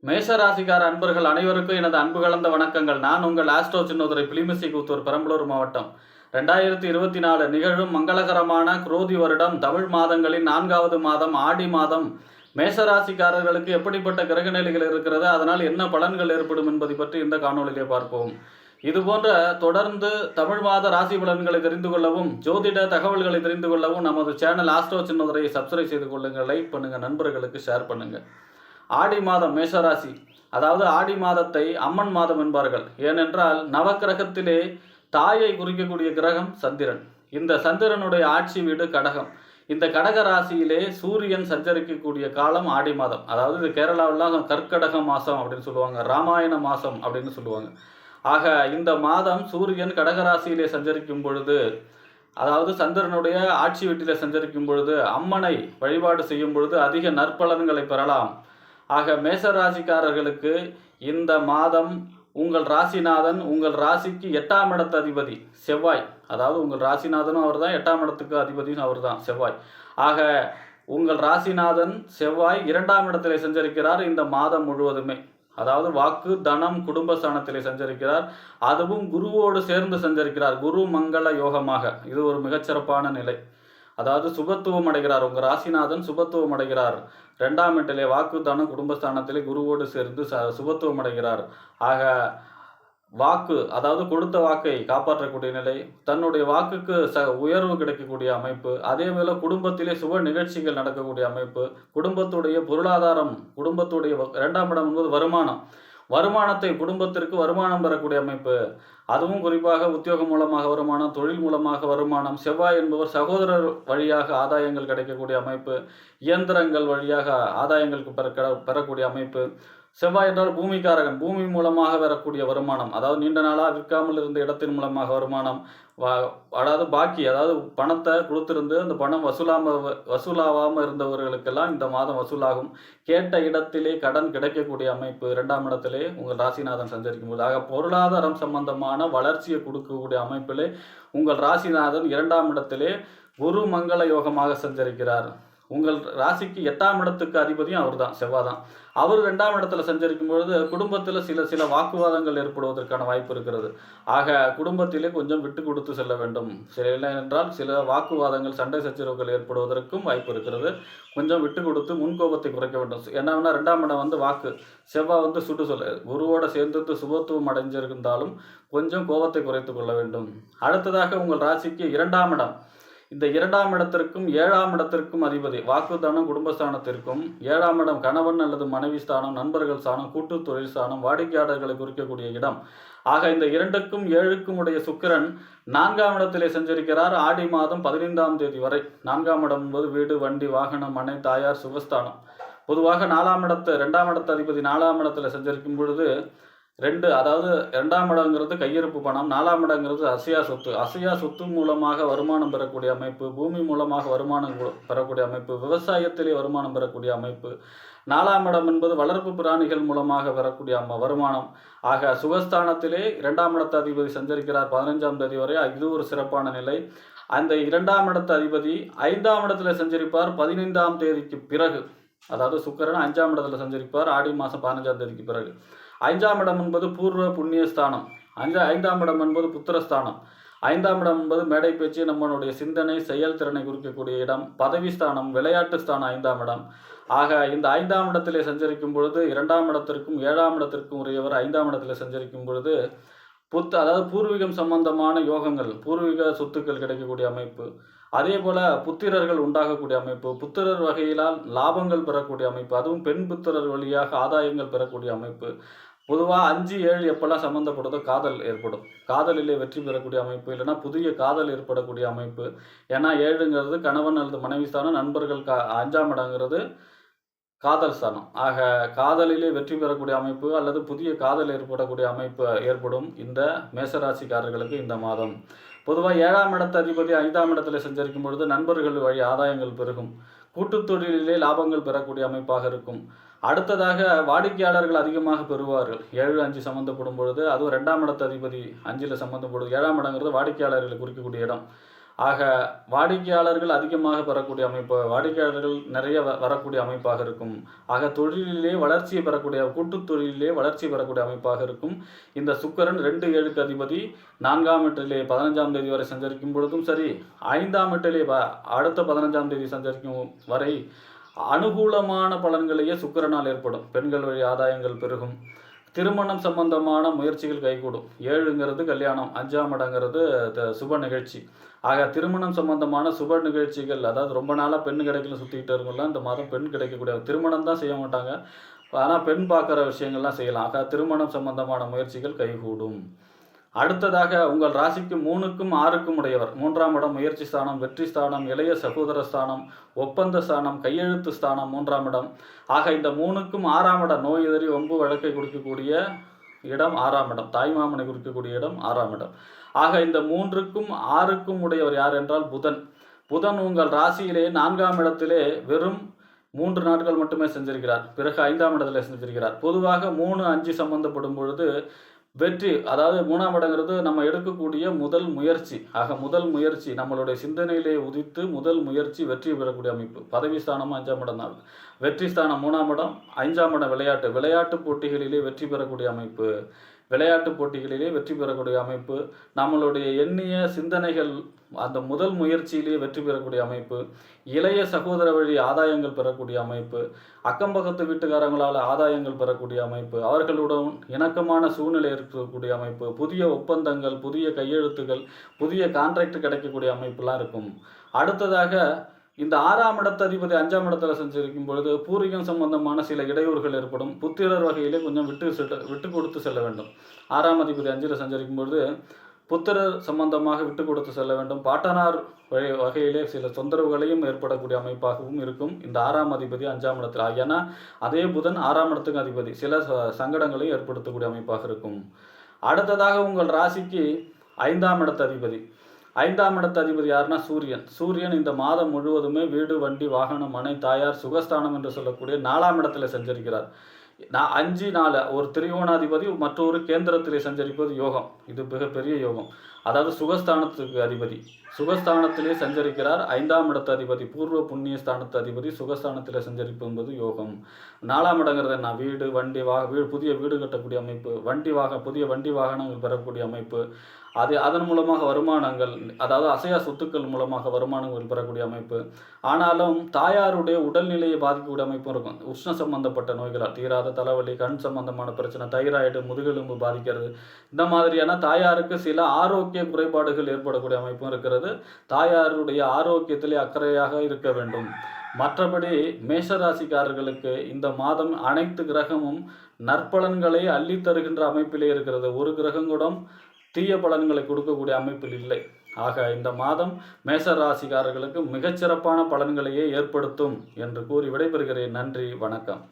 மேஷராசிக்கார அன்பர்கள் அனைவருக்கும் எனது அன்பு கலந்த வணக்கங்கள். நான் உங்கள் ஆஸ்ட்ரோ சின்னதுரை பிலிமிசி கூத்தூர் பெரம்பலூர் மாவட்டம். 2024 நிகழும் மங்களகரமான குரோதி வருடம் தமிழ் மாதங்களின் 4வது மாதம் ஆடி மாதம் மேஷராசிக்காரர்களுக்கு எப்படிப்பட்ட கிரகநிலைகள் இருக்கிறது, அதனால் என்ன பலன்கள் ஏற்படும் என்பதை பற்றி இந்த காணொலியிலே பார்ப்போம். இதுபோன்ற தொடர்ந்து தமிழ் மாத ராசி பலன்களை தெரிந்து கொள்ளவும் ஜோதிட தகவல்களை தெரிந்து கொள்ளவும் நமது சேனல் ஆஸ்ட்ரோ சின்னதுரையை சப்ஸ்கிரைப் செய்து கொள்ளுங்கள், லைக் பண்ணுங்கள், நண்பர்களுக்கு ஷேர் பண்ணுங்கள். ஆடி மாதம் மேஷராசி, அதாவது ஆடி மாதத்தை அம்மன் மாதம் என்பார்கள். ஏனென்றால் நவக்கிரகத்திலே தாயை குறிக்கக்கூடிய கிரகம் சந்திரன். இந்த சந்திரனுடைய ஆட்சி வீடு கடகம். இந்த கடக ராசியிலே சூரியன் சஞ்சரிக்கக்கூடிய காலம் ஆடி மாதம். அதாவது இது கேரளாவெல்லாம் கற்கடக மாதம் அப்படின்னு சொல்லுவாங்க, ராமாயண மாதம் அப்படின்னு சொல்லுவாங்க. ஆக இந்த மாதம் சூரியன் கடகராசியிலே சஞ்சரிக்கும் பொழுது, அதாவது சந்திரனுடைய ஆட்சி வீட்டிலே சஞ்சரிக்கும் பொழுது அம்மனை வழிபாடு செய்யும் பொழுது அதிக நற்பலன்களை பெறலாம். ஆக மேஷராசிக்காரர்களுக்கு இந்த மாதம் உங்கள் ராசிநாதன் உங்கள் ராசிக்கு 8ஆம் இடத்து அதிபதி செவ்வாய், அதாவது உங்கள் ராசிநாதனும் அவர் தான், 8ஆம் இடத்துக்கு அதிபதியும் அவர் தான் செவ்வாய். ஆக உங்கள் ராசிநாதன் செவ்வாய் 2ஆம் இடத்திலே சஞ்சரிக்கிறார் இந்த மாதம் முழுவதுமே. அதாவது வாக்கு தனம் குடும்பஸ்தானத்திலே சஞ்சரிக்கிறார். அதுவும் குருவோடு சேர்ந்து சஞ்சரிக்கிறார், குரு மங்கள யோகமாக. இது ஒரு மிகச்சிறப்பான நிலை. அதாவது சுபத்துவம் அடைகிறார், உங்கள் ராசிநாதன் சுபத்துவம் அடைகிறார். 2ஆம் இடத்திலே வாக்கு தானம் குடும்பஸ்தானத்திலே குருவோடு சேர்ந்து சுபத்துவம் அடைகிறார். ஆக வாக்கு, அதாவது கொடுத்த வாக்கை காப்பாற்றக்கூடிய நிலை, தன்னுடைய வாக்குக்கு உயர்வு கிடைக்கக்கூடிய அமைப்பு. அதே போல குடும்பத்திலே சுப நிகழ்ச்சிகள் நடக்கக்கூடிய அமைப்பு. குடும்பத்துடைய பொருளாதாரம், குடும்பத்துடைய 2ஆம் இடம் என்பது வருமானம், வருமானத்தை குடும்பத்திற்கு வருமானம் பெறக்கூடிய அமைப்பு. அதுவும் குறிப்பாக உத்தியோகம் மூலமாக வருமானம், தொழில் மூலமாக வருமானம். செவ்வாய் என்பவர் சகோதரர் வழியாக ஆதாயங்கள் கிடைக்கக்கூடிய அமைப்பு, இயந்திரங்கள் வழியாக ஆதாயங்களுக்கு பெறக்கூடிய அமைப்பு. செவ்வாய் என்றால் பூமிக்காரகன், பூமி மூலமாக வரக்கூடிய வருமானம், அதாவது நீண்ட நாளாக விற்காமல் இருந்த இடத்தின் மூலமாக வருமானம். அதாவது பாக்கி, அதாவது பணத்தை கொடுத்திருந்து அந்த பணம் வசூலாகாமல் இருந்தவர்களுக்கெல்லாம் இந்த மாதம் வசூலாகும். கேட்ட இடத்திலே கடன் கிடைக்கக்கூடிய அமைப்பு 2ஆம் இடத்திலே உங்கள் ராசிநாதன் சஞ்சரிக்கும் போது. ஆக பொருளாதாரம் சம்பந்தமான வளர்ச்சியை கொடுக்கக்கூடிய அமைப்பிலே உங்கள் ராசிநாதன் 2ஆம் இடத்திலே குரு மங்கள யோகமாக சஞ்சரிக்கிறார். உங்கள் ராசிக்கு 8ஆம் இடத்துக்கு அதிபதியும் அவர் தான், செவ்வாய் தான். அவர் 2ஆம் இடத்துல சஞ்சரிக்கும் பொழுது குடும்பத்தில் சில வாக்குவாதங்கள் ஏற்படுவதற்கான வாய்ப்பு இருக்கிறது. ஆக குடும்பத்திலே கொஞ்சம் விட்டு கொடுத்து செல்ல வேண்டும். இல்லை என்றால் சில வாக்குவாதங்கள், சண்டை சச்சரவுகள் ஏற்படுவதற்கும் வாய்ப்பு இருக்கிறது. கொஞ்சம் விட்டு கொடுத்து முன்கோபத்தை குறைக்க வேண்டும். என்னன்னா 2ஆம் இடம் வாக்கு, செவ்வாய் சுட்டு சொல்ல, குருவோட சேர்ந்து சுபத்துவம் அடைஞ்சிருந்தாலும் கொஞ்சம் கோபத்தை குறைத்து கொள்ள வேண்டும். அடுத்ததாக உங்கள் ராசிக்கு 2ஆம் இடம், இந்த 2ஆம் இடத்திற்கும் 7ஆம் இடத்திற்கும் அதிபதி, வாக்குதானம் குடும்பஸ்தானத்திற்கும் 7ஆம் இடம் கணவன் அல்லது மனைவி ஸ்தானம், நண்பர்கள் ஸ்தானம், கூட்டு தொழில் ஸ்தானம், வாடிக்கையாளர்களை குறிக்கக்கூடிய இடம். ஆக இந்த 2க்கும் 7க்கும் உடைய சுக்கிரன் 4ஆம் இடத்திலே சஞ்சரிக்கிறார் ஆடி மாதம் 15ஆம் தேதி வரை. 4ஆம் இடம் என்பது வீடு, வண்டி, வாகனம், மனை, தாயார், சுகஸ்தானம். பொதுவாக 2ஆம் இடத்து அதிபதி 4ஆம் இடத்துல சஞ்சரிக்கும் பொழுது அதாவது 2ஆம் இடங்கிறது கையிருப்பு பணம், 4ஆம் இடங்கிறது அசையா சொத்து. அசையா சொத்து மூலமாக வருமானம் பெறக்கூடிய அமைப்பு, பூமி மூலமாக வருமானம் பெறக்கூடிய அமைப்பு, விவசாயத்திலே வருமானம் பெறக்கூடிய அமைப்பு. 4ஆம் இடம் என்பது வளர்ப்பு பிராணிகள் மூலமாக பெறக்கூடிய வருமானம். ஆக சுகஸ்தானத்திலே 2ஆம் இடத்து அதிபதி சஞ்சரிக்கிறார் 15ஆம் தேதி வரை. இது ஒரு சிறப்பான நிலை. அந்த 2ஆம் இடத்து அதிபதி 5ஆம் இடத்துல சஞ்சரிப்பார் 15ஆம் தேதிக்கு பிறகு. அதாவது சுக்கிரன் 5ஆம் இடத்துல சஞ்சரிப்பார் ஆடி மாதம் 15ஆம் தேதிக்கு பிறகு. 5ஆம் இடம் என்பது பூர்வ புண்ணிய ஸ்தானம். 5ஆம் இடம் என்பது புத்திரஸ்தானம். 5ஆம் இடம் என்பது மேடை பேச்சு, நம்மளுடைய சிந்தனை செயல்திறனை குறிக்கக்கூடிய இடம். பதவி ஸ்தானம், விளையாட்டு ஸ்தானம் 5ஆம் இடம். ஆக இந்த 5ஆம் இடத்திலே சஞ்சரிக்கும் பொழுது 2ஆம் இடத்திற்கும் 7ஆம் இடத்திற்கும் உரியவர் 5ஆம் இடத்திலே சஞ்சரிக்கும் பொழுது அதாவது பூர்வீகம் சம்பந்தமான யோகங்கள், பூர்வீக சொத்துக்கள் கிடைக்கக்கூடிய அமைப்பு. அதே போல புத்திரர்கள் உண்டாகக்கூடிய அமைப்பு, புத்திரர் வகையிலால் லாபங்கள் பெறக்கூடிய அமைப்பு, அதுவும் பெண் புத்திரர் வழியாக ஆதாயங்கள் பெறக்கூடிய அமைப்பு. பொதுவாக 5, 7 எப்பெல்லாம் சம்மந்தப்படுதோ காதல் ஏற்படும், காதலிலே வெற்றி பெறக்கூடிய அமைப்பு, இல்லைன்னா புதிய காதல் ஏற்படக்கூடிய அமைப்பு. ஏன்னா 7ங்கிறது கணவன் அல்லது மனைவி ஸ்தானம், நண்பர்கள் 5ஆம் இடங்கிறது காதல் ஸ்தானம். ஆக காதலிலே வெற்றி பெறக்கூடிய அமைப்பு அல்லது புதிய காதல் ஏற்படக்கூடிய அமைப்பு ஏற்படும் இந்த மேஷராசிக்காரர்களுக்கு இந்த மாதம். பொதுவாக 7ஆம் இடத்து அதிபதி 5ஆம் இடத்துல சஞ்சரிக்கும் பொழுது நண்பர்கள் வழி ஆதாயங்கள் பெருகும், கூட்டுத் தொழிலிலே லாபங்கள் பெறக்கூடிய அமைப்பாக இருக்கும். அடுத்ததாக வாடிக்கையாளர்கள் அதிகமாக பெறுவார்கள் 7, 5 சம்மந்தப்படும் பொழுது. அதுவும் 2ஆம் இடத்து அதிபதி 5ல் சம்மந்தப்படும். 7ஆம் இடங்கிறது வாடிக்கையாளர்களை குறிக்கக்கூடிய இடம். ஆக வாடிக்கையாளர்கள் அதிகமாக பெறக்கூடிய அமைப்பு, வாடிக்கையாளர்கள் நிறைய வரக்கூடிய அமைப்பாக இருக்கும். ஆக தொழிலிலே வளர்ச்சியை பெறக்கூடிய, கூட்டுத் தொழிலிலே வளர்ச்சி பெறக்கூடிய அமைப்பாக இருக்கும். இந்த சுக்கிரன் 2-7க்கு அதிபதி 4ஆம் வீட்டிலே 15ஆம் தேதி வரை சஞ்சரிக்கும் பொழுதும் சரி, 5ஆம் வீட்டிலே அடுத்த 15ஆம் தேதி சஞ்சரிக்கும் வரை அனுகூலமான பலன்களையே சுக்கிரனால் ஏற்படும். பெண்கள் வழி ஆதாயங்கள் பெருகும். திருமணம் சம்பந்தமான முயற்சிகள் கைகூடும். 7ங்கிறது கல்யாணம், 5ஆம் இடங்கிறது சுப நிகழ்ச்சி. ஆக திருமணம் சம்பந்தமான சுப நிகழ்ச்சிகள், அதாவது ரொம்ப நாளாக பெண் கிடைக்கல சுற்றிக்கிட்டு இருக்கவங்களாம் இந்த மாதம் பெண் கிடைக்கக்கூடிய, திருமணம் தான் செய்ய மாட்டாங்க, ஆனால் பெண் பார்க்குற விஷயங்கள்லாம் செய்யலாம். ஆக திருமணம் சம்பந்தமான முயற்சிகள் கைகூடும். அடுத்ததாக உங்கள் ராசிக்கு 3க்கும் 6க்கும் உடையவர். 3ஆம் இடம் முயற்சி ஸ்தானம், வெற்றி ஸ்தானம், இளைய சகோதர ஸ்தானம், ஒப்பந்த ஸ்தானம், கையெழுத்து ஸ்தானம் 3ஆம் இடம். ஆக இந்த 3க்கும் 6ஆம் இடம் நோய் எதிரி வம்பு வழக்கை கொடுக்கக்கூடிய இடம் 6ஆம் இடம், தாய்மாமனை குறிக்கக்கூடிய இடம் 6ஆம் இடம். ஆக இந்த 3க்கும் 6க்கும் உடையவர் யார் என்றால் புதன். புதன் உங்கள் ராசியிலே 4ஆம் இடத்திலே வெறும் 3 நாட்கள் மட்டுமே செஞ்சிருக்கிறார். பிறகு 5ஆம் இடத்துல செஞ்சிருக்கிறார். பொதுவாக 3, 5 சம்பந்தப்படும் பொழுது வெற்றி, அதாவது 3ஆம் இடங்கிறது நம்ம எடுக்கக்கூடிய முதல் முயற்சி. ஆக முதல் முயற்சி நம்மளுடைய சிந்தனையிலே உதித்து முதல் முயற்சி வெற்றி பெறக்கூடிய அமைப்பு. பதவி ஸ்தானமும் 5ஆம் இடம் தான். வெற்றி ஸ்தானம் 3ஆம் இடம், 5ஆம் இடம் விளையாட்டு போட்டிகளிலே வெற்றி பெறக்கூடிய அமைப்பு. விளையாட்டு போட்டிகளிலே வெற்றி பெறக்கூடிய அமைப்பு. நம்மளுடைய எண்ணிய சிந்தனைகள் அந்த முதல் முயற்சியிலேயே வெற்றி பெறக்கூடிய அமைப்பு. இளைய சகோதர வழி ஆதாயங்கள் பெறக்கூடிய அமைப்பு. அக்கம்பக்கத்து வீட்டுக்காரங்களால் ஆதாயங்கள் பெறக்கூடிய அமைப்பு. அவர்களுடன் இணக்கமான சூழ்நிலை இருக்கக்கூடிய அமைப்பு. புதிய ஒப்பந்தங்கள், புதிய கையெழுத்துகள், புதிய கான்ட்ராக்ட் கிடைக்கக்கூடிய அமைப்புலாம் இருக்கும். அடுத்ததாக இந்த 6ஆம் இடத்து அதிபதி 5ஆம் இடத்துல சஞ்சரிக்கும் பொழுது பூர்வீகம் சம்பந்தமான சில இடையூறுகள் ஏற்படும். புத்திரர் வகையிலே கொஞ்சம் விட்டு கொடுத்து செல்ல வேண்டும். 6ஆம் அதிபதி 5ல் சஞ்சரிக்கும் பொழுது புத்திரர் சம்பந்தமாக விட்டு கொடுத்து செல்ல வேண்டும். பாட்டனார் வகையிலே சில தொந்தரவுகளையும் ஏற்படக்கூடிய அமைப்பாகவும் இருக்கும் இந்த 6ஆம் அதிபதி 5ஆம் இடத்தில். ஏன்னா அதே புதன் 6ஆம் இடத்துக்கு அதிபதி, சில சங்கடங்களையும் ஏற்படுத்தக்கூடிய அமைப்பாக இருக்கும். அடுத்ததாக உங்கள் ராசிக்கு 5ஆம் இடத்து அதிபதி. 5ஆம் இடத்து அதிபதி யாருன்னா சூரியன். சூரியன் இந்த மாதம் முழுவதுமே வீடு, வண்டி, வாகனம், மனை, தாயார், சுகஸ்தானம் என்று சொல்லக்கூடிய 4ஆம் இடத்துல சஞ்சரிக்கிறார். 5, 4 ஒரு திரிகோணாதிபதி மற்றொரு கேந்திரத்திலே சஞ்சரிப்பது யோகம். இது மிகப்பெரிய யோகம். அதாவது சுகஸ்தானத்துக்கு அதிபதி சுகஸ்தானத்திலே சஞ்சரிக்கிறார். 5ஆம் இடத்து அதிபதி பூர்வ புண்ணிய ஸ்தானத்து அதிபதி சுகஸ்தானத்திலே சஞ்சரிப்பு என்பது யோகம். 4ஆம் இடங்கிறது என்ன? வீடு, வண்டி, புதிய வீடு கட்டக்கூடிய அமைப்பு, புதிய வண்டி வாகனங்கள் பெறக்கூடிய அமைப்பு. அதன் மூலமாக வருமானங்கள், அதாவது அசையா சொத்துக்கள் மூலமாக வருமானங்கள் பெறக்கூடிய அமைப்பு. ஆனாலும் தாயாருடைய உடல்நிலையை பாதிக்கக்கூடிய அமைப்பும் இருக்கும். உஷ்ண சம்பந்தப்பட்ட நோய்களால் தீராத தலைவலி, கண் சம்பந்தமான பிரச்சனை, தைராய்டு, முதுகெலும்பு பாதிக்கிறது, இந்த மாதிரியான தாயாருக்கு சில ஆரோக்கிய குறைபாடுகள் ஏற்படக்கூடிய அமைப்பும் இருக்கிறது. தாயாருடைய ஆரோக்கியத்திலே அக்கறையாக இருக்க வேண்டும். மற்றபடி மேஷராசிக்காரர்களுக்கு இந்த மாதம் அனைத்து கிரகமும் நற்பலன்களை அள்ளி தருகின்ற அமைப்பிலே இருக்கிறது. ஒரு கிரகம் கூட தீய பலன்களை கொடுக்கக்கூடிய அமைப்பில் இல்லை. ஆக இந்த மாதம் மேஷ ராசிக்காரர்களுக்கு மிகச்சிறப்பான பலன்களையே ஏற்படுத்தும் என்று கூறி விடைபெறுகிறேன். நன்றி, வணக்கம்.